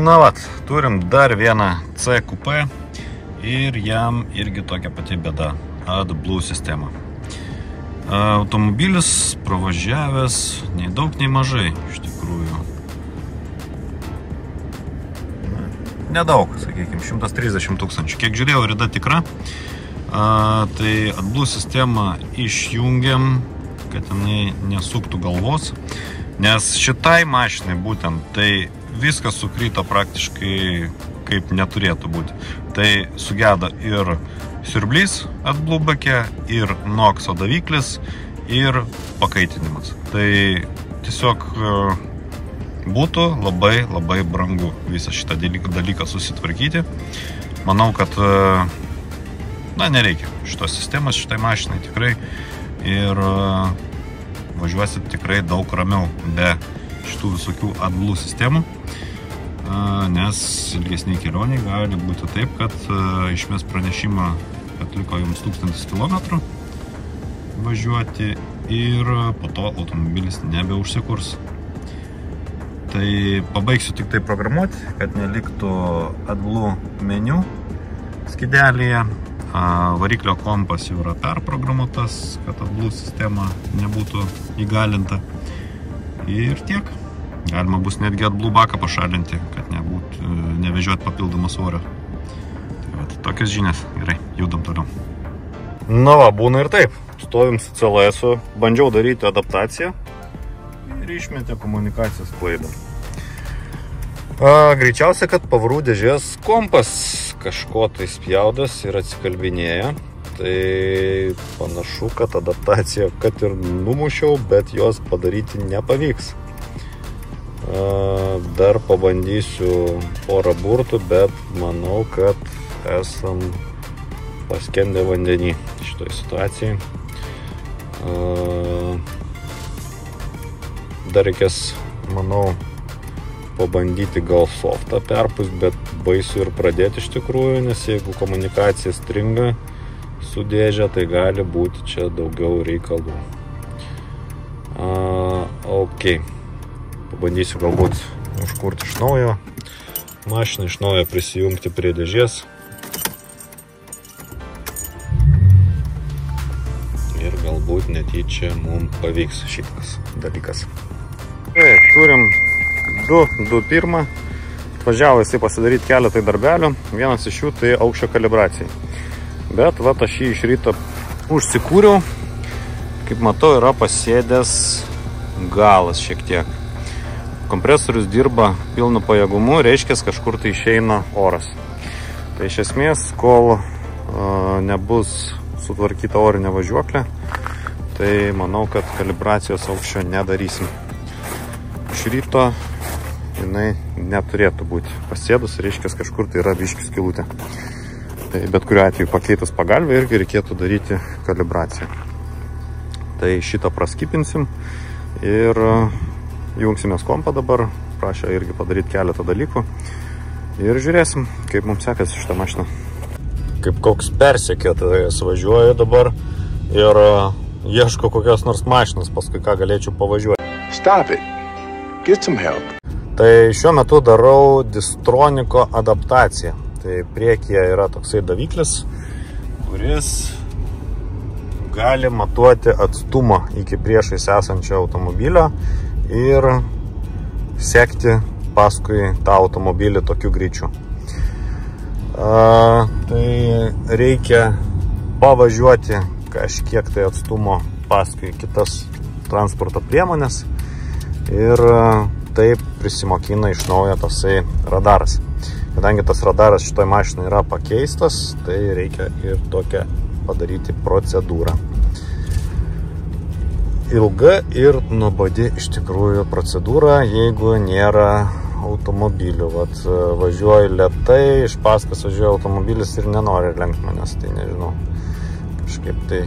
Na vat, turim dar vieną C kupė ir jam irgi tokia pati bėda – AdBlue sistema. Automobilis pravažiavęs nei daug, nei mažai, iš tikrųjų. Nedaug, sakykime, 130 000. Kiek žiūrėjau, rida tikra. Tai AdBlue sistemą išjungiam, kad jinai nesuktų galvos. Nes šitai mašinai būtent, tai viskas sukryto praktiškai kaip neturėtų būti. Tai sugeda ir siurblys AdBlue bake, ir NOx daviklis, ir pakaitinimas. Tai tiesiog būtų labai brangu visą šitą dalyką susitvarkyti. Manau, kad nereikia šitos sistemos šitai mašinai tikrai ir važiuosit tikrai daug ramiau be šitų visokių AdBlue sistemų, nes ilgesniai kelioniai gali būti taip, kad išmes pranešimą, kad liko jums 1000 km važiuoti ir po to automobilis nebeužsikurs. Tai pabaigsiu tik tai programuoti, kad neliktų AdBlue meniu skydelėje. Variklio kompas jau yra perprogramuotas, kad AdBlue sistema nebūtų įgalinta. Ir tiek. Galima bus netgi AdBlue baką pašalinti, kad nevežiuot papildomą svorio. Tai vat, tokias žinias. Gerai, judam toliau. Na va, būna ir taip. Stovim su CLS-u, bandžiau daryti adaptaciją ir išmetė komunikacijos klaidą. Greičiausia, kad pavarų dėžės kompas kažko tai spjaudas ir atsikalbinėja. Tai panašu, kad adaptaciją kad ir numušiau, bet jos padaryti nepavyks. Dar pabandysiu porą burtų, bet manau, kad esam paskendę vandenį šitoj situacijai. Dar reikės, manau, pabandyti gal softą perpūst, bet baisu ir pradėti iš tikrųjų, nes jeigu komunikacija stringa su dėžė, tai gali būti čia daugiau reikalų. Ok. Pabandysiu galbūt užkurti iš naujo mašiną, iš naujo prisijungti prie dėžės. Ir galbūt netyčia mums pavyks šitas dalykas. Turim 2.1. Atvažiavo jisai pasidaryti keletą darbelių. Vienas iš jų tai aukščio kalibracijai. Bet vat aš jį iš ryto užsikūriau. Kaip matau, yra pasėdęs galas šiek tiek. Kompresorius dirba pilnu pajėgumu, reiškia, kažkur tai išeina oras. Tai iš esmės, kol nebus sutvarkyta orinė važiuoklė, tai manau, kad kalibracijos aukščio nedarysim. Iš ryto jinai neturėtų būti pasėdus, reiškia, kažkur tai yra biškių skylutė. Tai bet kuriuo atveju pakeitus pagalvę irgi reikėtų daryti kalibraciją. Tai šitą praskipinsim ir jungsimės kompą dabar. Prašė irgi padaryti keletą dalykų. Ir žiūrėsim, kaip mums sekasi šitą mašiną. Kaip koks persekėtojas važiuoju dabar ir ieško kokios nors mašinos, paskui ką galėčiau pavažiuoti. Stop it. Get some help. Tai šiuo metu darau Distroniko adaptaciją. Tai priekyje yra toksai daviklis, kuris gali matuoti atstumą iki priešais esančio automobilio ir sekti paskui tą automobilį tokiu greičiu. Tai reikia pavažiuoti kažkiek tai atstumo paskui kitas transporto priemonės ir taip prisimokina iš naujo tasai radaras. Kadangi tas radaras šitoj mašinai yra pakeistas, tai reikia ir tokią padaryti procedūrą. Ilga ir nuobodi iš tikrųjų procedūra, jeigu nėra automobilių. Vat važiuoju lėtai, iš paskos važiuoju automobilis ir nenori lenkti manęs, tai nežinau. Kažkaip tai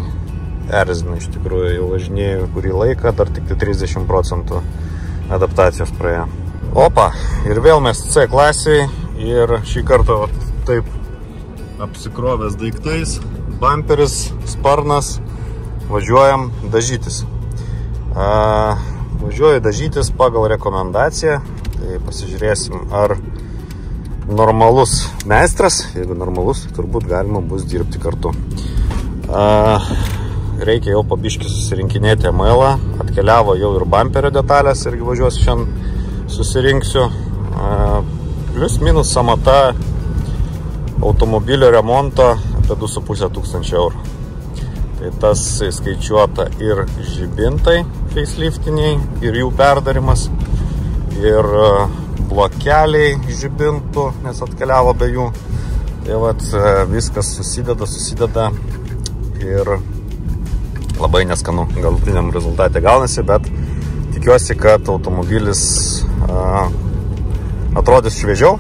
erzina iš tikrųjų, jau važinėjau kurį laiką, dar tik 30% adaptacijos praėjo. Opa, ir vėl mes C klasiai ir šį kartą taip apsikrovęs daiktais, bumperis, sparnas, važiuojam dažytis. Važiuoju dažytis pagal rekomendaciją, tai pasižiūrėsim, ar normalus meistras, jeigu normalus, tai turbūt galima bus dirbti kartu. Reikia jau pabiškį susirinkinėti ML-ą, atkeliavo jau ir bamperio detalės, irgi važiuosiu šiandien susirinksiu. Plius minus samata automobilio remonto apie 2500 eurų. Tai tas skaičiuota ir žibintai faceliftiniai, ir jų perdarimas, ir blokeliai žibintų, nes atkeliavo be jų. Tai vat viskas susideda ir labai neskanu galutiniam rezultate gaunasi, bet tikiuosi, kad automobilis atrodys šviežiau,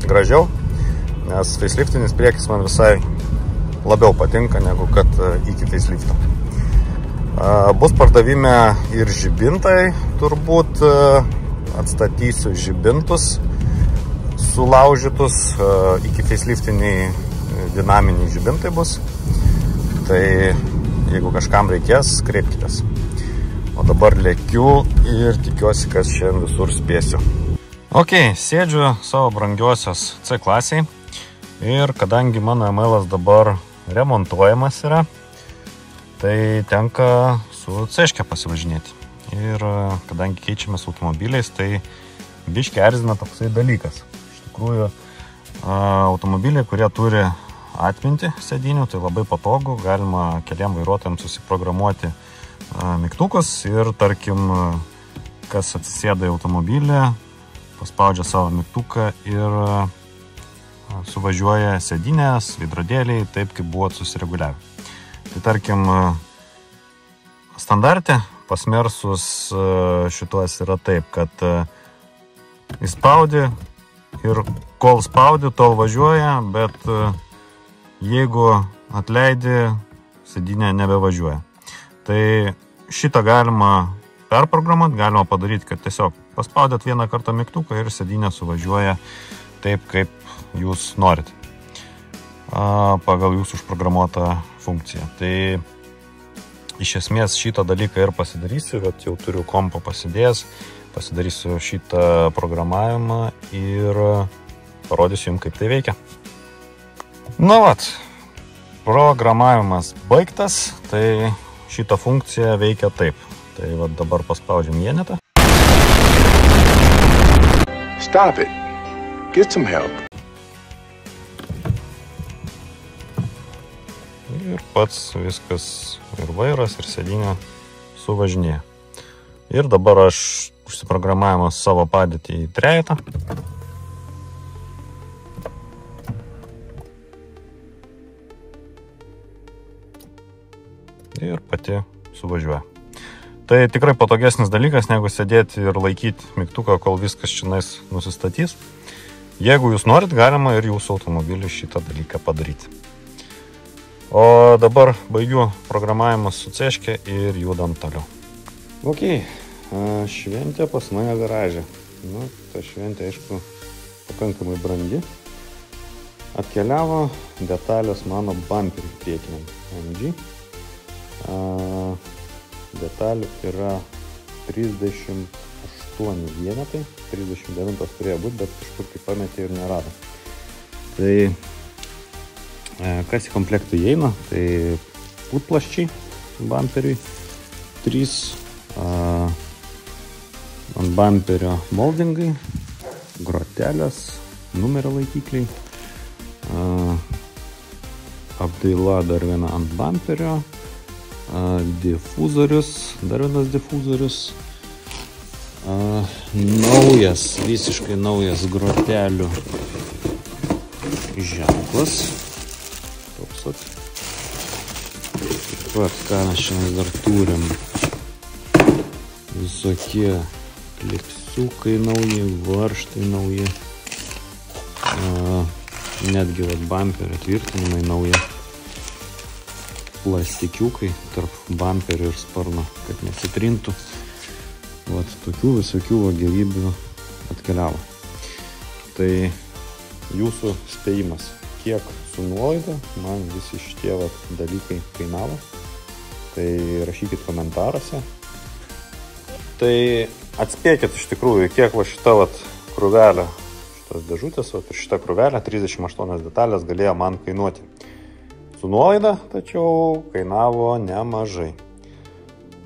gražiau, nes faceliftinis priekis man visai labiau patinka negu kad iki facelifto. Bus pardavime ir žibintai, turbūt atstatysiu žibintus sulaužytus, iki faceliftiniai dinaminiai žibintai bus. Tai jeigu kažkam reikės, kreipkitės. O dabar lėkiu ir tikiuosi, kad šiandien visur spėsiu. Ok, sėdžiu savo brangiosios C klasiai ir kadangi mano ML-as dabar remontuojamas yra, tai tenka su C-ške pasivažinėti. Ir kadangi keičiamės automobiliais, tai biškį erzina toksai dalykas. Iš tikrųjų, automobiliai, kurie turi atminti sėdinių, tai labai patogu, galima keliam vairuotojams susiprogramuoti mygtukus ir tarkim, kas atsisėda į automobilį, paspaudžia savo mygtuką ir suvažiuoja sėdinės, veidrodėliai, taip kaip buvo susireguliavę. Tai tarkim, standarte pas Mersus šituos yra taip, kad įspaudi ir kol spaudi, tol važiuoja, bet jeigu atleidi, sėdinė nebevažiuoja. Tai šitą galima perprogramuoti, galima padaryti, kad tiesiog paspaudėt vieną kartą mygtuką ir sėdinė suvažiuoja taip, kaip jūs norit, pagal jūsų užprogramuotą funkciją. Tai iš esmės šitą dalyką ir pasidarysiu, bet jau turiu kompą pasidėjęs, pasidarysiu šitą programavimą ir parodysiu jums, kaip tai veikia. Nu vat, programavimas baigtas, tai šita funkcija veikia taip. Tai vat dabar paspaudžiam vienetą. Stop it. Get some help. Ir pats viskas, ir vairas, ir sėdinė suvažinėja. Ir dabar aš užsiprogramavimas savo padėtį į trejetą. Ir pati suvažiuoja. Tai tikrai patogesnis dalykas, negu sėdėti ir laikyti mygtuką, kol viskas čionais nusistatys. Jeigu jūs norit, galima ir jūsų automobilį šitą dalyką padaryti. O dabar baigiu programavimas su C-ške ir judam toliau. Ok, šventė pas mane garaže. Nu, ta šventė, aišku, pakankamai brandi. Atkeliavo detalės mano bamperį priekiniam AMG. Detalių yra 38 vienetai, 39 turėjo būti, bet kažkur kaip pametė ir nerado. Tai kas į komplektą įeina, tai putplasčiai bamperiui, 3 ant bamperio moldingai, grotelės, numerio laikikliai, apdaila dar viena ant bamperio, difuzorius, dar vienas difuzorius, naujas, visiškai naujas grotelių ženklas. Toks vat. Taip pat, ką mes šiandien dar turim, visokie klipsiukai nauji, varžtai nauji, netgi vat bamperio tvirtinimai nauji. Plastikiukai tarp bamperio ir sparno, kad nesitrintų. Vat tokių visokių gerybių atkeliavo. Tai jūsų spėjimas, kiek su nuolaida man visi šitie dalykai kainavo. Tai rašykit komentaruose. Tai atspėkit iš tikrųjų, kiek va šita krūvelė šitas dėžutės, o per šitą krūvelę 38 detalės galėjo man kainuoti. Su nuolaida, tačiau kainavo nemažai.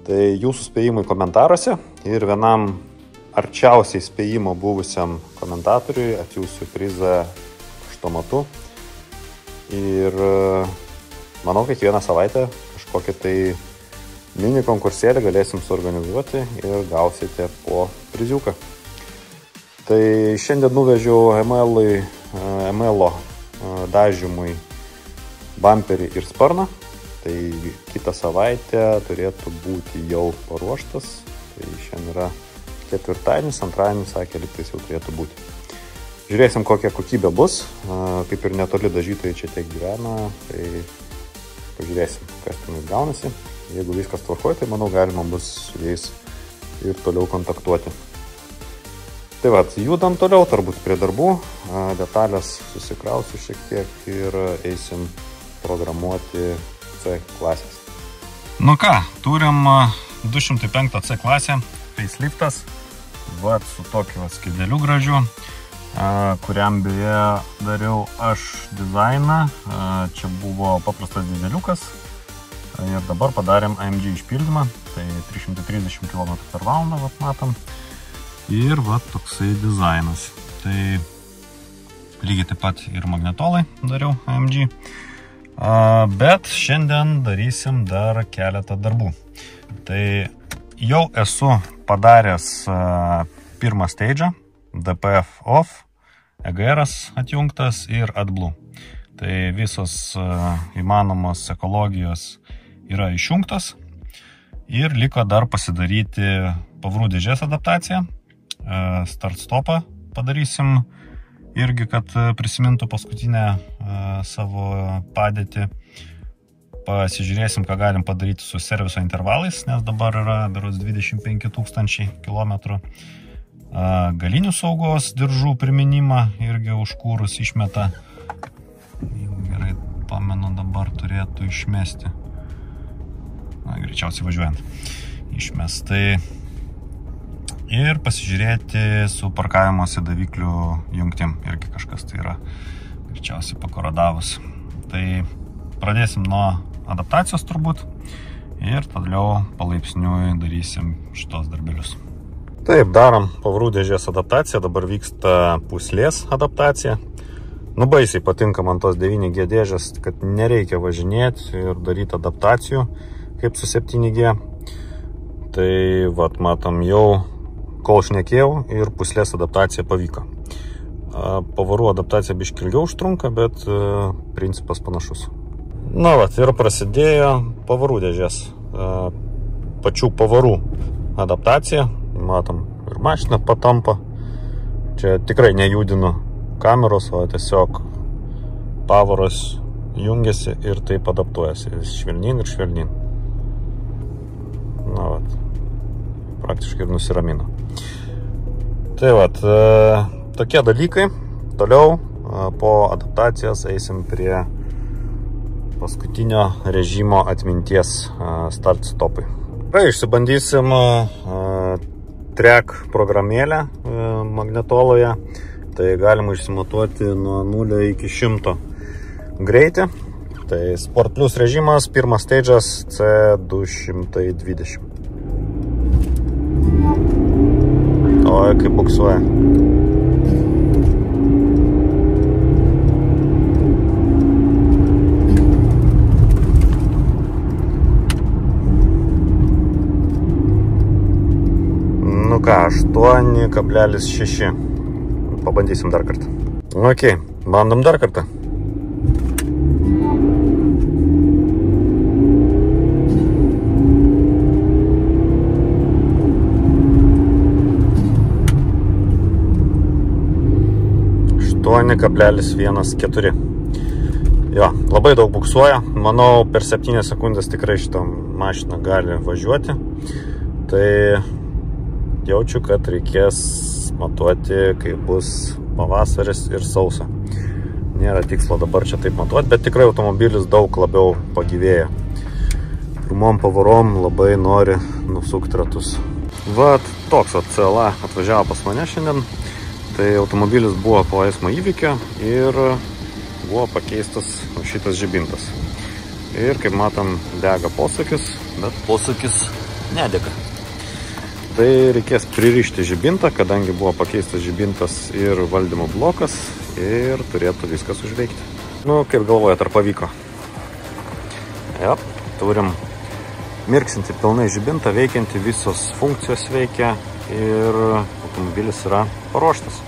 Tai jūsų spėjimai komentaruose ir vienam arčiausiai spėjimo buvusiam komentatoriui atsiųsiu prizą paštomatu. Ir manau, kiekvieną savaitę kažkokį tai mini konkursėlį galėsim suorganizuoti ir gausite po priziuką. Tai šiandien nuvežiau ML-o dažymui bamperį ir sparną. Tai kitą savaitę turėtų būti jau paruoštas. Tai šiandien yra ketvirtadienis, antradienis, sakė, lygtais jau turėtų būti. Žiūrėsim, kokia kokybė bus. Kaip ir netoli dažytojai čia tiek gyvena, tai pažiūrėsim, kas ten gaunasi. Jeigu viskas tvarkoja, tai manau galima bus su jais ir toliau kontaktuoti. Tai vat, judam toliau, turbūt prie darbų. Detalės susikrausiu šiek tiek ir eisim programuoti C klasės. Nu ką, turim 205 C klasę, faceliftas, vat su tokiu skydeliu gražiu, kuriam beje dariau aš dizainą. Čia buvo paprastas dizeliukas ir dabar padarėm AMG išpildymą, tai 330 km/h, vat matom. Ir vat toksai dizainas. Tai lygiai taip pat ir magnetolai dariau AMG. Bet šiandien darysim dar keletą darbų. Tai jau esu padaręs pirmą stage, DPF off, EGR-as atjungtas ir AdBlue. Tai visos įmanomos ekologijos yra išjungtas. Ir liko dar pasidaryti pavarų dėžės adaptaciją. Start-stopą padarysim irgi, kad prisimintų paskutinę savo padėtį. Pasižiūrėsim, ką galim padaryti su serviso intervalais, nes dabar yra berods 25 000 kilometrų. Galinių saugos diržų priminimą irgi užkūrus išmeta. Jeigu gerai pamenu, dabar turėtų išmesti. Greičiausiai važiuojant. Išmestai. Ir pasižiūrėti su parkavimosi daviklių jungtim. Irgi kažkas tai yra greičiausiai pakorodavus. Tai pradėsim nuo adaptacijos turbūt. Ir toliau palaipsniui darysim šitos darbelius. Taip, darom pavarų dėžės adaptaciją. Dabar vyksta puslės adaptacija. Nu, baisiai patinka man tos 9G dėžės, kad nereikia važinėti ir daryti adaptacijų kaip su 7G. Tai vat matom jau kol šnekėjau ir puslės adaptacija pavyko. Pavarų adaptacija biškį ilgiau užtrunka, bet principas panašus. Na vat, ir prasidėjo pavarų dėžės. Pačių pavarų adaptacija. Matom, ir mašina patampa. Čia tikrai nejudinu kameros, o tiesiog pavaras jungiasi ir taip adaptuojasi. Švelnin ir švelnin. Na vat, praktiškai ir nusiramino. Tai vat, tokie dalykai. Toliau po adaptacijos eisim prie paskutinio režimo atminties start-stopui. Išsibandysim track programėlę magnetoloje. Tai galima išsimatuoti nuo 0 iki 100 greitį. Tai Sport Plus režimas, pirmas stage'as C220. Oi, kaip buksuoja. Nu ką, 8,6. Pabandysim dar kartą. Ok, bandom dar kartą. ,14. Jo, labai daug buksuoja. Manau, per 7 sekundės tikrai šitą mašiną gali važiuoti. Tai jaučiu, kad reikės matuoti, kai bus pavasaris ir sausa. Nėra tikslo dabar čia taip matuoti, bet tikrai automobilis daug labiau pagyvėja. Pirmom pavarom labai nori nusukti ratus. Vat toks CLA atvažiavo pas mane šiandien. Tai automobilis buvo po eismo įvykio ir buvo pakeistas šitas žibintas. Ir kaip matom, dega posūkis, bet posūkis nedega. Tai reikės pririšti žibintą, kadangi buvo pakeistas žibintas ir valdymo blokas ir turėtų viskas užveikti. Nu, kaip galvojat, ar pavyko? Jep, turim mirksinti pilnai žibintą, veikianti, visos funkcijos veikia ir automobilis yra paruoštas.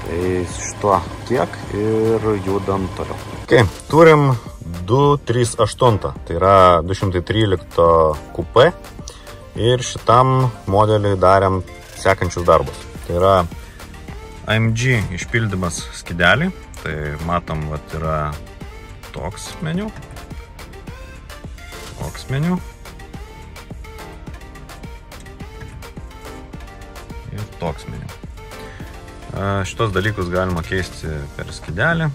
Tai šituo tiek ir judam toliau. Okay, turim 238, tai yra 213 kupė ir šitam modeliui darėm sekančius darbus. Tai yra AMG išpildymas skydelį, tai matom, vat yra toks meniu, ir toks meniu. Šitos dalykus galima keisti per skydelį.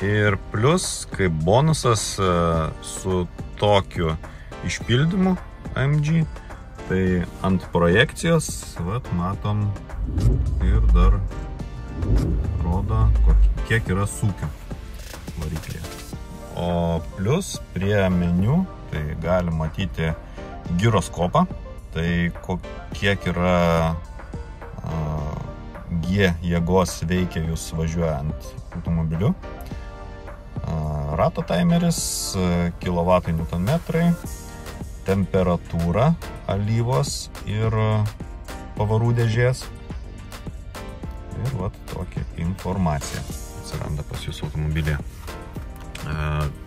Ir plus, kaip bonusas su tokiu išpildymu AMG, tai ant projekcijos, vat, matom, ir dar rodo, kiek yra sūkio variklyje. O plus prie meniu, tai galim matyti giroskopą, tai kiek yra G jėgos veikia jūs važiuojant automobiliu. Rato taimeris, kilovatai newtonmetrai, temperatūra alyvos ir pavarų dėžės. Ir vat tokia informacija atsiranda pas jūsų automobilyje.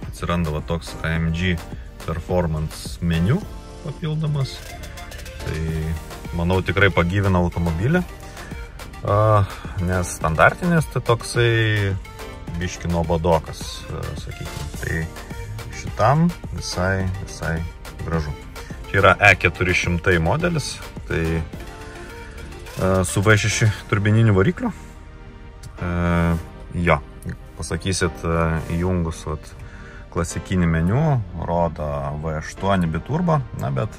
Atsiranda va toks AMG Performance meniu papildomas. Tai manau tikrai pagyvina automobilį. Nes standartinis tai toksai biški nuobodokas, sakykime. Tai šitam visai gražu. Čia yra E400 modelis, tai su V6 turbininiu varikliu. Jo, pasakysit, įjungus klasikinį meniu, rodo V8 biturbo, na bet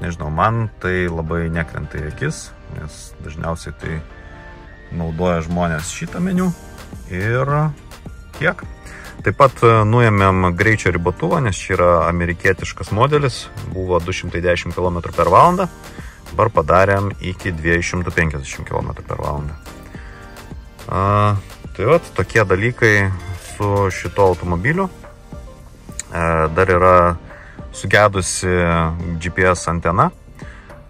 nežinau, man tai labai nekrenta į akis, nes dažniausiai tai naudoja žmonės šitą meniu ir tiek. Taip pat nuėmėm greičio ribotuvą, nes čia yra amerikietiškas modelis, buvo 210 km/h, dabar padarėm iki 250 km/h. Tai vat tokie dalykai su šito automobiliu. Dar yra sugedusi GPS antena.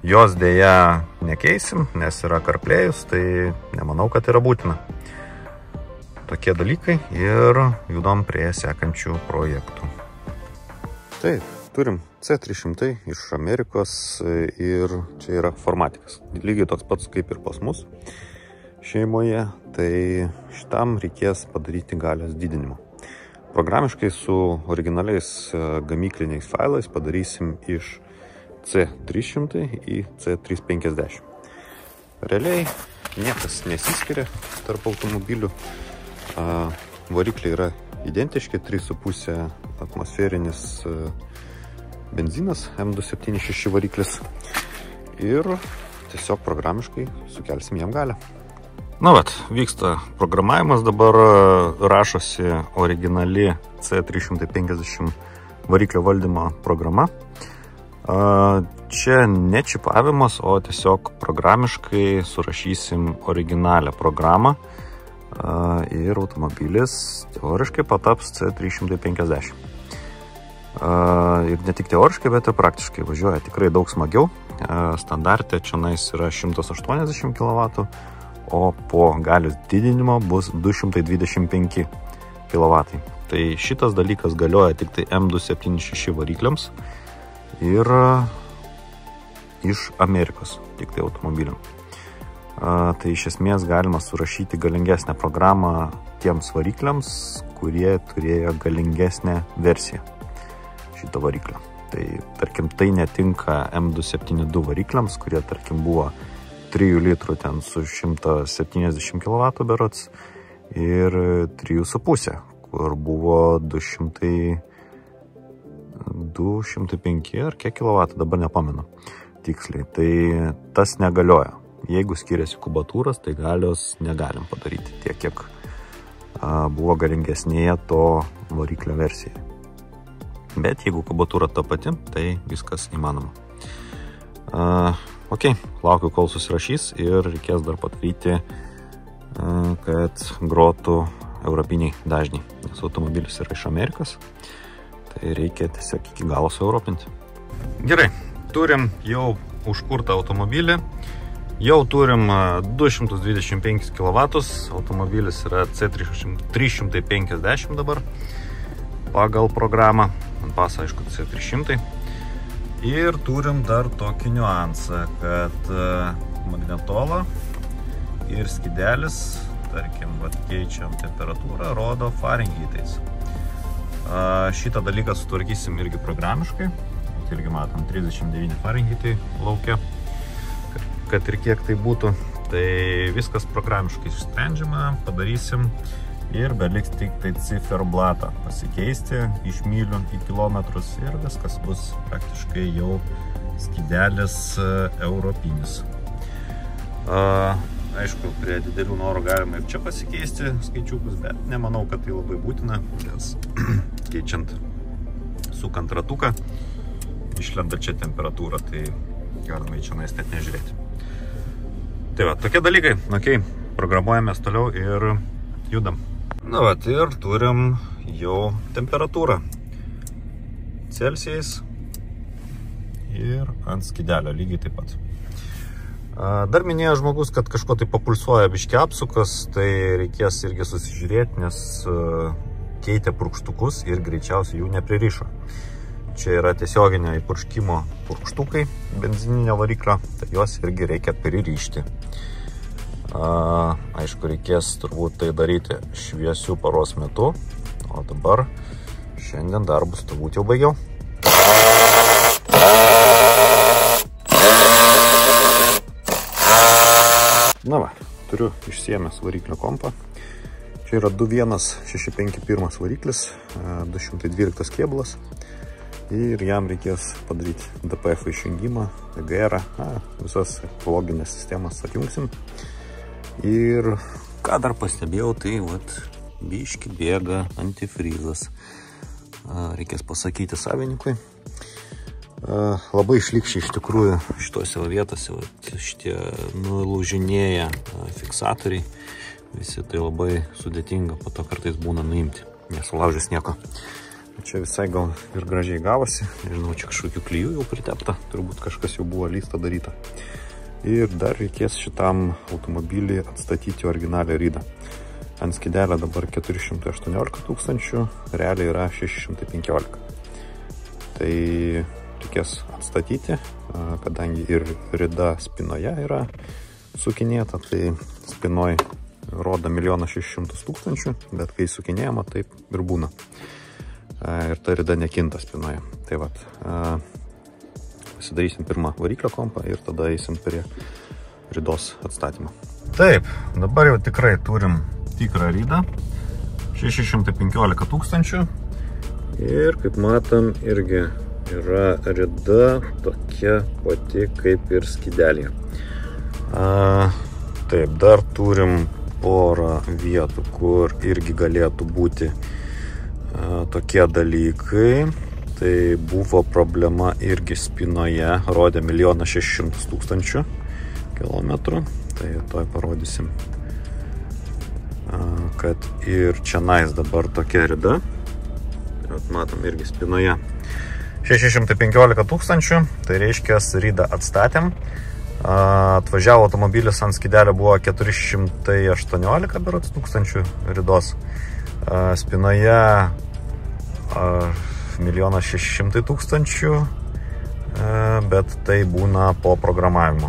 Jos dėja nekeisim, nes yra CarPlay'us, tai nemanau, kad yra būtina. Tokie dalykai ir judom prie sekančių projektų. Taip, turim C300 iš Amerikos ir čia yra formatikas. Lygiai toks pats kaip ir pas mus šeimoje, tai šitam reikės padaryti galios didinimo. Programiškai su originaliais gamykliniais failais padarysim iš C300 į C350. Realiai niekas nesiskiria tarp automobilių. Varikliai yra identiški, 3,5 atmosferinis benzinas, M276 variklis. Ir tiesiog programiškai sukelsim jam galią. Na vat, vyksta programavimas, dabar rašosi originali C350 variklio valdymo programa. Čia ne čipavimas, o tiesiog programiškai surašysim originalią programą ir automobilis teoriškai pataps C350. Ir ne tik teoriškai, bet ir praktiškai važiuoja tikrai daug smagiau. Standarte čionais yra 180 kW, o po galios didinimo bus 225 kW. Tai šitas dalykas galioja tik tai M276 varikliams ir iš Amerikos tik tai automobiliam. Tai iš esmės galima surašyti galingesnę programą tiems varikliams, kurie turėjo galingesnę versiją šito variklio. Tai tarkim tai netinka M272 varikliams, kurie tarkim buvo 3 litrų ten su 170 kW berods ir 3,5, kur buvo 205 ar kiek kW, dabar nepamenu tiksliai. Tai tas negalioja. Jeigu skiriasi kubatūras, tai galios negalim padaryti tiek, kiek buvo galingesnėje to variklio versijoje. Bet jeigu kubatūra ta pati, tai viskas įmanoma. Ok, laukiu, kol susirašys ir reikės dar padaryti, kad grotų europiniai dažniai, nes automobilis yra iš Amerikos, tai reikia tiesiog iki galo sueuropinti. Gerai, turim jau užkurtą automobilį, jau turim 225 kW, automobilis yra C350 dabar pagal programą, ant paso aišku C300. Ir turim dar tokį niuansą, kad magnetola ir skidelis, tarkim, keičiam temperatūrą, rodo Fahrenheitais. Šitą dalyką sutvarkysim irgi programiškai. Irgi matom 39 Fahrenheitai laukia, kad ir kiek tai būtų. Tai viskas programiškai išsprendžiama, padarysim ir beliks tik tai ciferblatą pasikeisti iš mylių į kilometrus ir viskas bus praktiškai jau skidelis europinis. Aišku, prie didelių norų galima ir čia pasikeisti skaičiukus, bet nemanau, kad tai labai būtina, nes keičiant sukant ratuką išlenda čia temperatūra, tai galima į čia net nežiūrėti. Tai va, tokie dalykai. Ok, programuojamės toliau ir judam. Na va, ir turim jau temperatūrą Celsijais ir ant skidelio lygiai taip pat. Dar minėjo žmogus, kad kažko tai papulsuoja biški apsukas, tai reikės irgi susižiūrėti, nes keitė purkštukus ir greičiausiai jų nepririšo. Čia yra tiesioginio įpurškimo purkštukai benzininio variklio, tai juos irgi reikia pririšti. Aišku, reikės turbūt tai daryti šviesių paros metu, o dabar šiandien darbus turbūt jau baigiau. Na va, turiu išsiėmęs variklio kompą. Čia yra 21651 variklis, 212 kėbulas ir jam reikės padaryti DPF išjungimą, EGR, visas ekologinės sistemas atjungsim. Ir ką dar pastebėjau, tai biški bėga antifrizas. Reikės pasakyti savininkui. Labai šlykščiai iš tikrųjų šitose vietose šitie nulūžinėja fiksatoriai. Visi tai labai sudėtinga, po to kartais būna nuimti, nesulaužęs nieko. Čia visai gal ir gražiai gavosi. Nežinau, čia kažkokių klijų jau pritepta, turbūt kažkas jau buvo lysta daryta. Ir dar reikės šitam automobilį atstatyti originalią ridą. Ant skidelio dabar 418 tūkstančių, realiai yra 615. Tai reikės atstatyti, kadangi ir rida spinoje yra sukinėta, tai spinoj rodo 1 600 000, bet kai sukinėjama, taip ir būna. Ir ta rida nekinta spinoje. Tai vat, pasidarysim pirmą variklio kompą ir tada eisim prie ridos atstatymą. Taip, dabar jau tikrai turim tikrą ridą, 615 000 ir kaip matom irgi yra rida tokia pati kaip ir skidelėje. Taip, dar turim porą vietų, kur irgi galėtų būti tokie dalykai. Tai buvo problema irgi spinoje, rodė 1 600 000 kilometrų. Tai toj parodysim, kad ir čia nais dabar tokia rida. Matom irgi spinoje 615 000, tai reiškia ridą atstatėm. Atvažiavo automobilis ant skidelio buvo 418 berods tūkstančių ridos. Spinoje 1 600 000, bet tai būna po programavimo.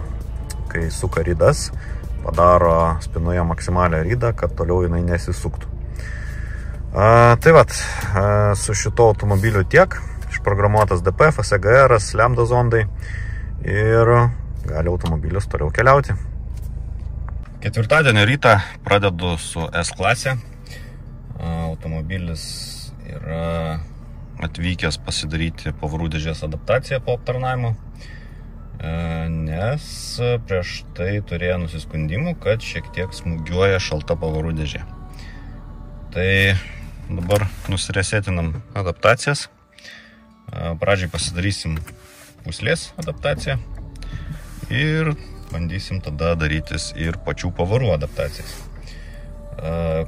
Kai suka ridas, padaro spinoje maksimalią ridą, kad toliau jinai nesisuktų. Tai vat, su šito automobiliu tiek. Išprogramuotas DPF, EGR, lambda zondai ir gali automobilis toliau keliauti. Ketvirtadienio rytą pradedu su S klasė. Automobilis yra atvykęs pasidaryti pavarų dėžės adaptaciją po aptarnavimo. nes prieš tai turėjo nusiskundimų, kad šiek tiek smūgiuoja šalta pavarų dėžė. Tai dabar nusiresetinam adaptacijas. Pradžiai pasidarysim pūslės adaptaciją ir bandysim tada darytis ir pačių pavarų adaptacijas.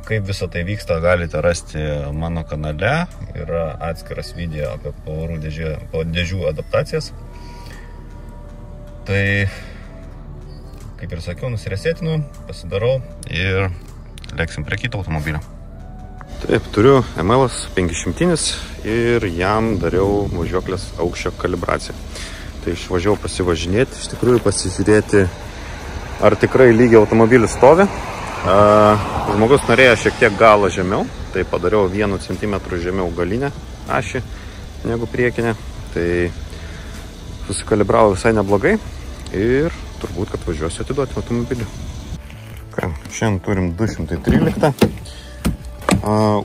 Kaip visą tai vyksta, galite rasti mano kanale. Yra atskiras video apie pavarų dėžių adaptacijas. Tai, kaip ir sakiau, nusiresetinu, pasidarau ir lėksim prie kito automobilio. Taip, turiu ML 500 ir jam dariau važiuoklės aukščio kalibraciją. Tai išvažiavau pasivažinėti, iš tikrųjų pasižiūrėti, ar tikrai lygiai automobilis stovi. Žmogus norėjo šiek tiek galą žemiau, tai padariau 1 cm žemiau galinę ašį negu priekinę. Tai susikalibravo visai neblogai ir turbūt, kad važiuosiu atiduoti automobilį. Šiandien turim 213.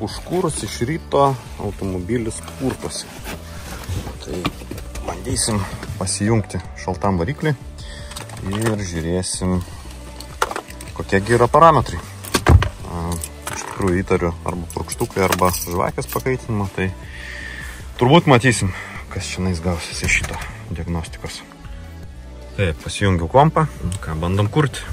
Užkūrus iš ryto automobilis purtosi. Tai bandysim pasijungti šaltam variklį ir žiūrėsim, kokiegi yra parametrai. Iš tikrųjų įtariu arba purkštukai, arba žvakės pakaitinimo. Tai turbūt matysim, kas šiandien gausis iš šito diagnostikos. Taip, pasijungiu kompą. Ką bandom kurti?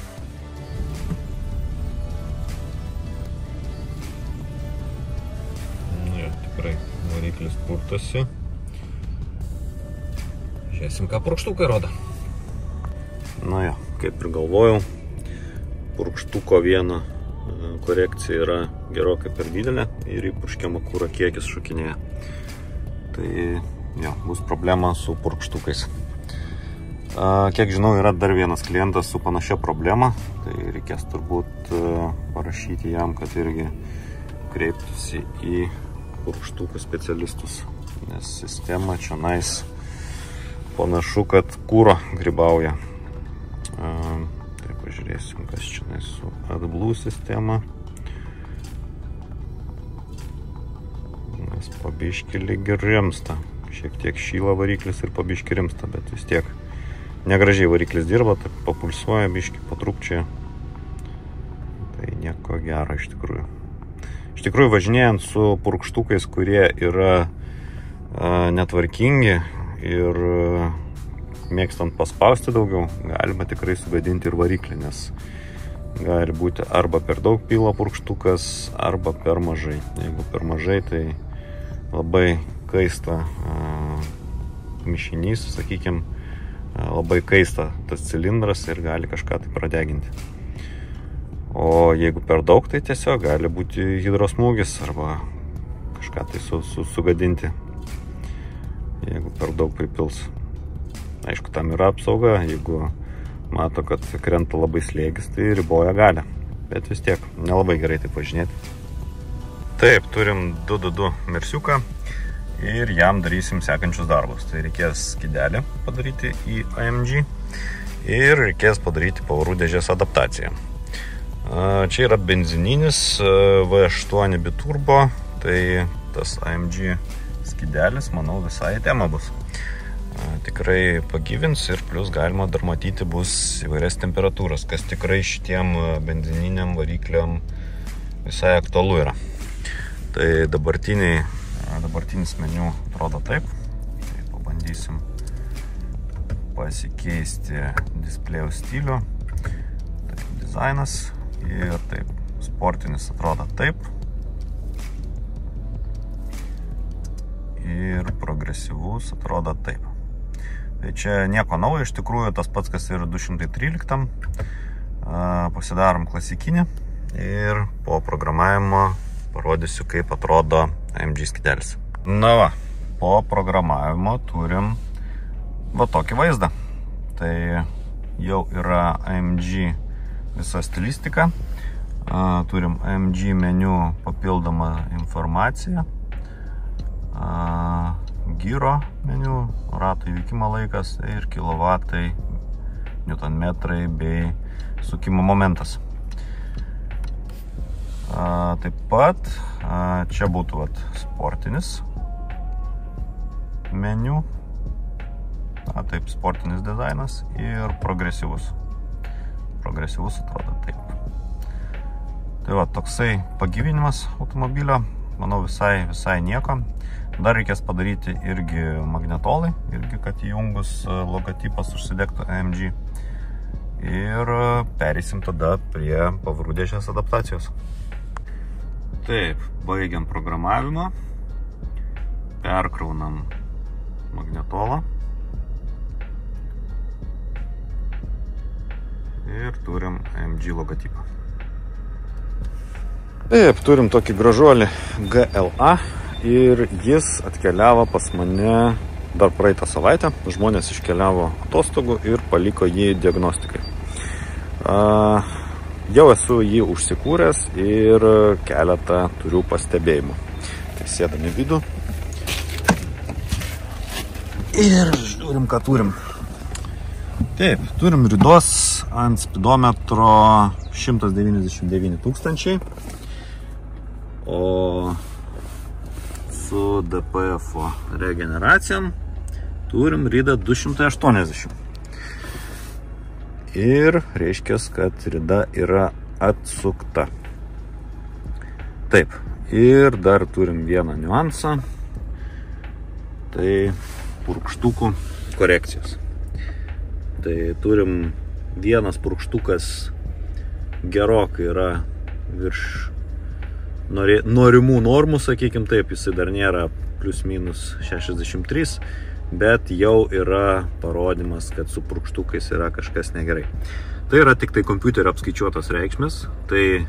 Tikrai variklis purtosi. Žiūrėsim, ką purkštukai rodo. Na jo, kaip ir galvojau, purkštuko vieno korekcija yra gerokai per didelė ir įpurškiamo kuro kiekis šokinėja. Tai jo, bus problema su purkštukais. Kiek žinau, yra dar vienas klientas su panašia problema, tai reikės turbūt parašyti jam, kad irgi kreiptųsi į purkštukų specialistus, nes sistema čionais panašu, kad kuro grybauja. Tai pažiūrėsim, kas čionais su AdBlue sistema. Nes pabiški lyg ir rimsta. Šiek tiek šyla variklis ir pabiški rimsta, bet vis tiek negražiai variklis dirba, tai papulsuoja, biški patrūkčia. Tai nieko gero iš tikrųjų. Iš tikrųjų, važinėjant su purkštukais, kurie yra netvarkingi ir mėgstant paspausti daugiau, galima tikrai sugadinti ir variklį, nes gali būti arba per daug pila purkštukas, arba per mažai. Jeigu per mažai, tai labai kaista mišinys, sakykime, labai kaista tas cilindras ir gali kažką tai pradeginti. O jeigu per daug, tai tiesiog gali būti hidrosmūgis arba kažką tai sugadinti, jeigu per daug pripils. Aišku, tam yra apsauga, jeigu mato, kad krenta labai slėgis, tai riboja galią. Bet vis tiek, nelabai gerai tai važinėti. Taip, turim 222 Mersiuką ir jam darysim sekančius darbus. Tai reikės skidelį padaryti į AMG ir reikės padaryti pavarų dėžės adaptaciją. Čia yra benzininis V8 biturbo, tai tas AMG skidelis, manau, visai tema bus. Tikrai pagyvins ir plus galima dar matyti bus įvairias temperatūras, kas tikrai šitiem benzininiam varikliam visai aktualu yra. Tai dabartinis meniu atrodo taip. Tai pabandysim pasikeisti displėjaus stilių. Tai dizainas. Ir taip, sportinis atrodo taip. Ir progresyvus atrodo taip. Tai čia nieko naujo, iš tikrųjų tas pats, kas ir 213. Pasidarom klasikinį ir po programavimo parodysiu, kaip atrodo AMG skidelis. Na va, po programavimo turim va tokį vaizdą. Tai jau yra AMG visa stilistika. Turim AMG meniu papildomą informaciją. Gyro meniu, ratų įvykimo laikas ir kilovatai, newtonmetrai bei sukimo momentas. Taip pat čia būtų sportinis meniu. taip sportinis dizainas ir progresyvus. Progresyvus atrodo taip. Tai va, toksai pagyvinimas automobilio, manau visai nieko. Dar reikės padaryti irgi magnetolai, irgi kad įjungus logotipas užsidegtų AMG. Ir pereisim tada prie pavarų dėžės adaptacijos. Taip, baigiam programavimą, perkraunam magnetolą ir turim AMG logotipą. Taip, turim tokį gražuolį GLA ir jis atkeliavo pas mane dar praeitą savaitę. Žmonės iškeliavo atostogų ir paliko jį diagnostikai. Jau esu jį užsikūręs ir keletą turiu pastebėjimų. Tai sėdam į vidų ir žiūrim, ką turim. Taip, turim ridos ant spidometro 199 000, o su DPF regeneracijom turim ridą 280. Ir reiškia, kad rida yra atsukta. Taip, ir dar turim vieną niuansą. Tai purkštukų korekcijos. Tai turim vienas purkštukas gerokai yra virš norimų normų, sakykim taip, jisai dar nėra plus minus 63, bet jau yra parodymas, kad su purkštukais yra kažkas negerai. Tai yra tik tai kompiuterio apskaičiuotos reikšmės, tai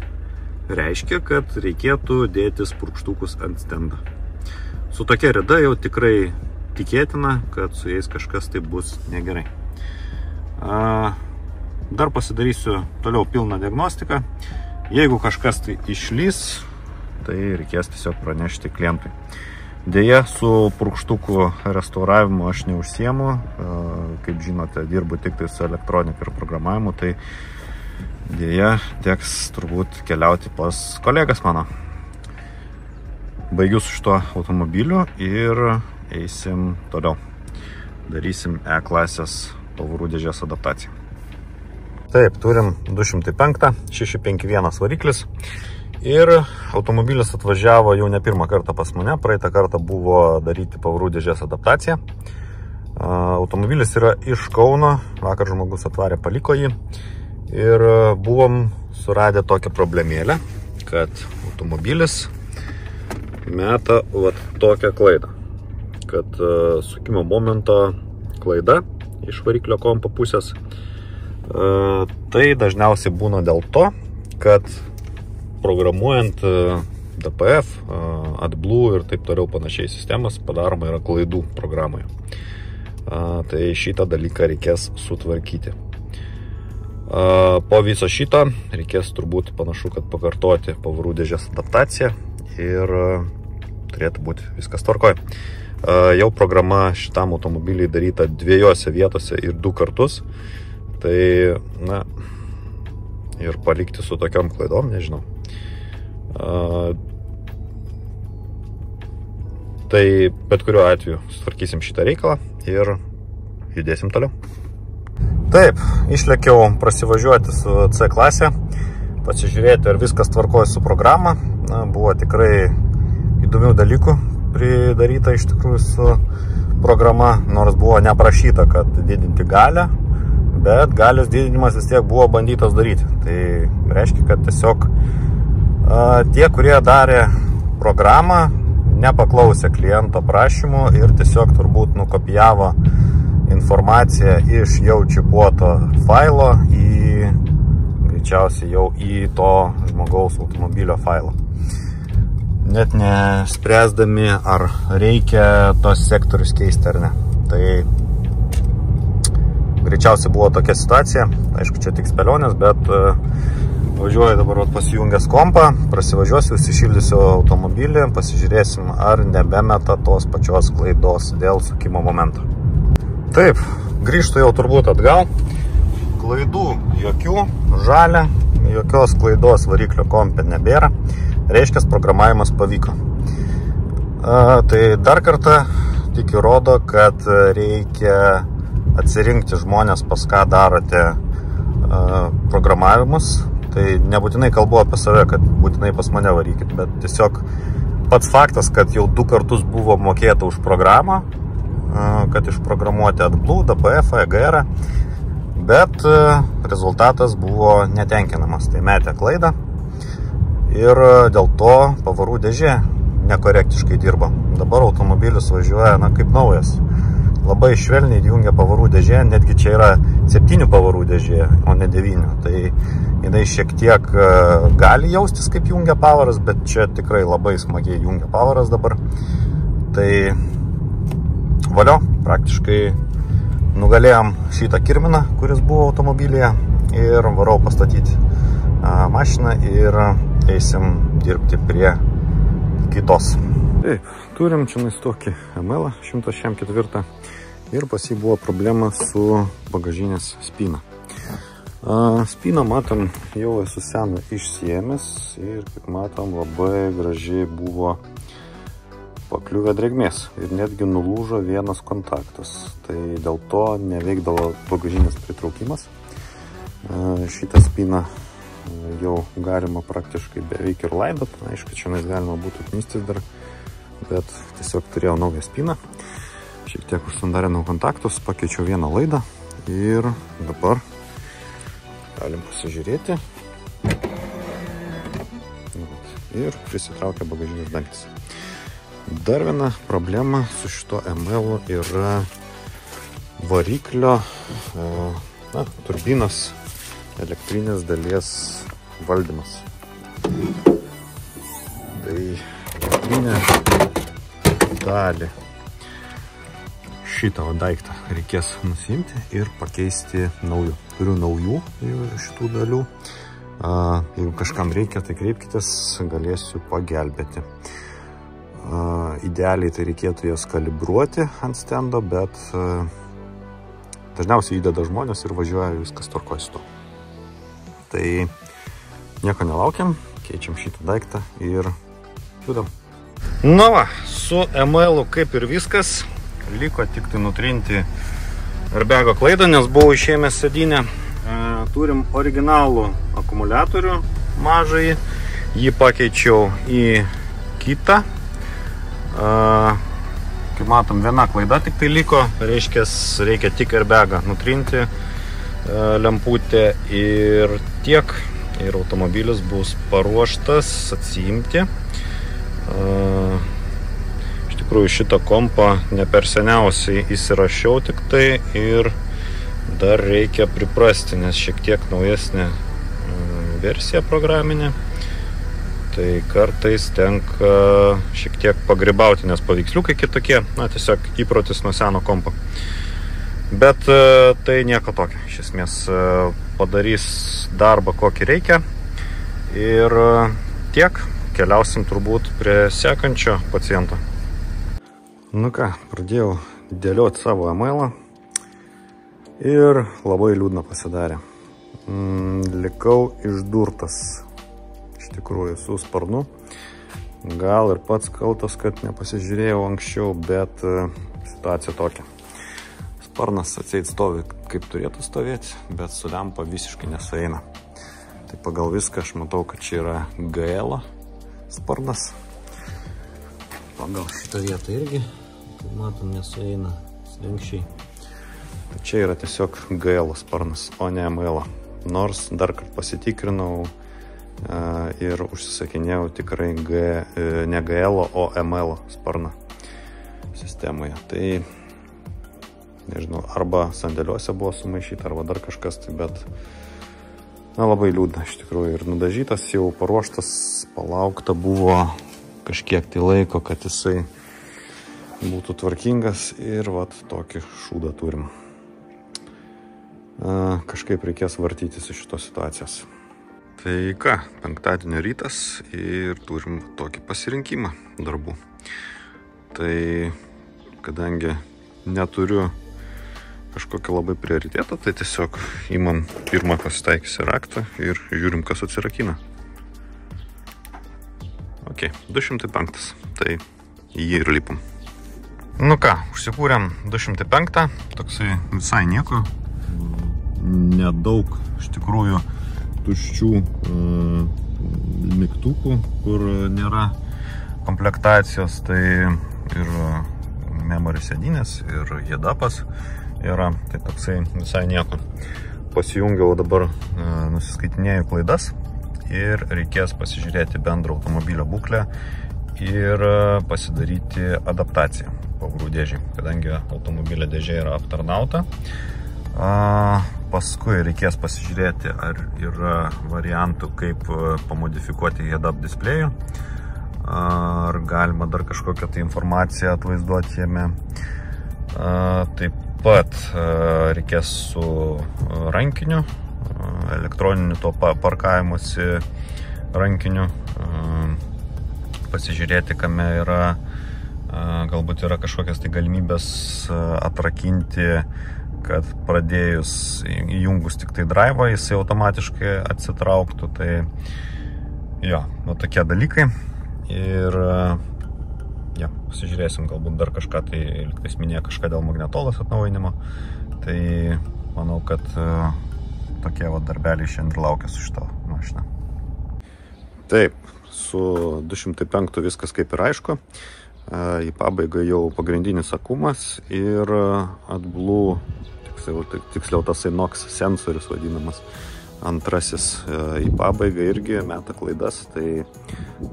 reiškia, kad reikėtų dėtis purkštukus ant stendo. Su tokia rida jau tikrai tikėtina, kad su jais kažkas tai bus negerai. Dar pasidarysiu toliau pilną diagnostiką. Jeigu kažkas tai išlys, tai reikės tiesiog pranešti klientui. Deja, su purkštukų restauravimu aš neužsiemu. Kaip žinote, dirbu tik tai su elektronika ir programavimu, tai deja, teks turbūt keliauti pas kolegas mano. Baigiu su šituo automobiliu ir eisim toliau. Darysim E-klasės pavarų dėžės adaptaciją. Taip, turim 205, 651 variklis. Ir automobilis atvažiavo jau ne pirmą kartą pas mane. Praeitą kartą buvo daryti pavarų dėžės adaptaciją. Automobilis yra iš Kauno. Vakar žmogus atvarė, paliko jį. Ir buvom suradę tokią problemėlę, kad automobilis meta tokią klaidą. Kad sukimo momento klaida iš variklio kompo pusės. Tai dažniausiai būna dėl to, kad programuojant DPF, AdBlue ir taip toliau panašiai sistemas padaroma yra klaidų programoje. Tai šitą dalyką reikės sutvarkyti. Po viso šito reikės turbūt panašu, kad pakartoti pavarų dėžės adaptaciją ir turėtų būti viskas tvarkoj. Jau programa šitam automobiliai daryta 2 vietose ir 2 kartus. Tai, na, ir palikti su tokiom klaidom, nežinau. Tai bet kuriuo atveju sutvarkysim šitą reikalą ir judėsim toliau. Taip, išlėkiau prasivažiuoti su C klasė, pasižiūrėti, ar viskas tvarkoja su programa. Buvo tikrai įdomių dalykų pridaryta iš tikrųjų su programa, nors buvo neprašyta, kad didinti galią, bet galios didinimas vis tiek buvo bandytas daryti. Tai reiškia, kad tiesiog tie, kurie darė programą, nepaklausė kliento prašymų ir tiesiog turbūt nukopijavo informaciją iš jau čipuoto failo greičiausiai jau į to žmogaus automobilio failą. Net nespręsdami, ar reikia tos sektorius keisti ar ne. Tai greičiausiai buvo tokia situacija, aišku, čia tik spėlionės, bet važiuoju dabar pasijungęs kompą, prasivažiuosiu, įsišildysiu automobilį, pasižiūrėsim, ar nebemeta tos pačios klaidos dėl sukimo momento. Taip, grįžtu jau turbūt atgal. Klaidų jokių, žalia, jokios klaidos variklio kompe nebėra. Reiškia, programavimas pavyko. Tai dar kartą tik įrodo, kad reikia atsirinkti žmonės, pas ką darote programavimus. Tai nebūtinai kalbu apie save, kad būtinai pas mane varykit, bet tiesiog pats faktas, kad jau 2 kartus buvo mokėta už programą, kad išprogramuoti AdBlue, DPF, EGR, bet rezultatas buvo netenkinamas. Tai metė klaidą ir dėl to pavarų dėžė nekorektiškai dirba. Dabar automobilis važiuoja, kaip naujas. Labai švelniai jungia pavarų dėžė, netgi čia yra 7 pavarų dėžė, o ne 9. Tai jinai šiek tiek gali jaustis, kaip jungia pavaras, bet čia tikrai labai smagiai jungia pavaras dabar. Tai valio, praktiškai nugalėjom šitą kirminą, kuris buvo automobilyje, ir varau pastatyti mašiną ir eisim dirbti prie kitos. Taip, turim čia tokį ML 104 ir pas jį buvo problema su bagažinės spyna. Spyną matom, jau esu seną išsiėmęs ir kaip matom labai gražiai buvo pakliuvę drėgmės ir netgi nulūžo vienas kontaktas. Tai dėl to neveikdavo bagažinės pritraukimas. Šitą spyną jau galima praktiškai beveik ir laidot. Aišku, čia galima būtų knistis dar, bet tiesiog turėjau naują spyną. Šiek tiek užsandarinau kontaktus, pakeičiau vieną laidą ir dabar galim pasižiūrėti. Ir prisitraukia bagažinės dangtis. Dar viena problema su šito ML yra variklio, turbinos elektrinės dalies valdymas. Tai elektrinė dalį šitą daiktą reikės nusiimti ir pakeisti naujų. Turiu naujų šitų dalių. Jeigu kažkam reikia, tai kreipkitės, galėsiu pagelbėti. Idealiai tai reikėtų jas kalibruoti ant stendo, bet dažniausiai įdeda žmonės ir važiuoja viskas tvarkoj su to. Tai nieko nelaukiam, keičiam šitą daiktą ir judam. Na va, su ML-u kaip ir viskas. Liko tik tai nutrinti airbego klaidą, nes buvau išėmęs sėdynę. Turim originalų akumuliatorių mažai. Jį pakeičiau į kitą. Kaip matom, viena klaida tik tai liko. Reikia tik airbegą nutrinti, lemputę ir tiek. Ir automobilis bus paruoštas atsiimti. Iš tikrųjų šitą kompą ne per seniausiai įsirašiau tik tai ir dar reikia priprasti, nes šiek tiek naujesnė versija programinė. Tai kartais tenka šiek tiek pagribauti, nes paveiksliukai kitokie, tiesiog įprotis nuo seno kompo. Bet tai nieko tokio, iš esmės padarys darbą kokį reikia ir tiek, keliausim turbūt prie sekančio paciento. Nu ką, pradėjau dėlioti savo ML-ą ir labai liūdna pasidarė. Likau išdurtas, iš tikrųjų, su sparnu. Gal ir pats kaltas, kad nepasižiūrėjau anksčiau, bet situacija tokia. Sparnas atseit stovi, kaip turėtų stovėti, bet su lempa visiškai nesueina. Tai pagal viską aš matau, kad čia yra GL sparnas. Pagal šitą vietą irgi, kaip matom, nesueina slenkščiai. Tai čia yra tiesiog GL sparnas, o ne ML. Nors dar kartą pasitikrinau ir užsisakinėjau tikrai ne GL, o ML sparną sistemoje. Tai nežinau, arba sandėliuose buvo sumaišyta, arba dar kažkas, tai bet labai liūdna iš tikrųjų. Ir nudažytas jau paruoštas, palaukta buvo kažkiek tai laiko, kad jisai būtų tvarkingas ir vat tokį šūdą turim. Kažkaip reikės vartytis iš šitos situacijos. Tai ką, penktadienio rytas ir turim tokį pasirinkimą darbų. Tai kadangi neturiu kažkokio labai prioriteto, tai tiesiog įmam pirmą pasitaikysią raktą ir žiūrim, kas atsirakina. Ok, 205, tai jį ir lipam. Nu ką, užsikūrėm 205, toksai visai nieko, nedaug iš tikrųjų tuščių mygtukų, kur nėra komplektacijos, tai ir memory sėdynės, ir head-upas yra, tai toksai visai nieko. Pasijungiau dabar, nusiskaitinėjau klaidas ir reikės pasižiūrėti bendrą automobilio būklę ir pasidaryti adaptaciją pavarų dėžiai, kadangi automobilio dėžė yra aptarnauta. Paskui reikės pasižiūrėti, ar yra variantų, kaip pamodifikuoti head-up displejų, ar galima dar kažkokią tai informaciją atvaizduoti jame. Taip pat reikės su rankiniu, elektroniniu to parkavimuose rankiniu, pasižiūrėti, kame yra, galbūt yra kažkokias tai galimybės atrakinti, kad pradėjus įjungus tik tai drive'ą, jisai automatiškai atsitrauktų. Tai jo, tokie dalykai. Ir ja, pasižiūrėsim, galbūt dar kažką, tai liktais minėjo kažką dėl magnetolos atnaujinimo. Tai manau, kad tokie darbeliai šiandien laukia su šito mašina. Taip, su 205 viskas kaip ir aišku. Į pabaigą jau pagrindinis akumas ir AdBlue, tiksliau tasai NOx sensorius vadinamas, antrasis į pabaigą irgi meta klaidas, tai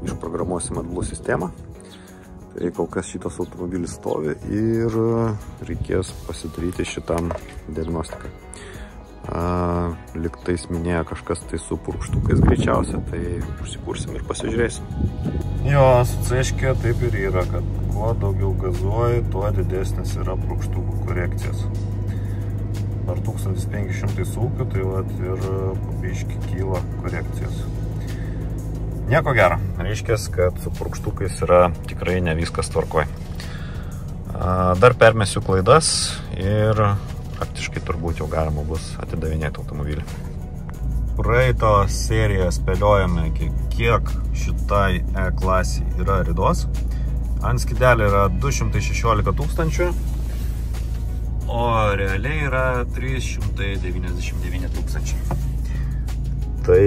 išprogramuosim AdBlue sistemą. Tai kol kas šitas automobilis stovi ir reikės pasidaryti šitam diagnostiką. Liktais minėjo kažkas tai su purkštukais greičiausia, tai užsikūrsim ir pasižiūrėsim. Jo, asociaiškė taip ir yra, kad kuo daugiau gazuoji, tuo didesnis yra purkštukų korekcijas. Ar 1500 ūkių, tai ir pabiški kyla korekcijas. Nieko gero, reiškia, kad su purkštukais yra tikrai ne viskas tvarkoj. Dar permesiu klaidas ir praktiškai turbūt jau galima bus atidavinėti automobilį. Praeito seriją spėliojame, kiek šitai E-klasiai yra ridos. Ant skydelio yra 216 000, o realiai yra 399 000. Tai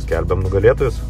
skelbiam nugalėtojus.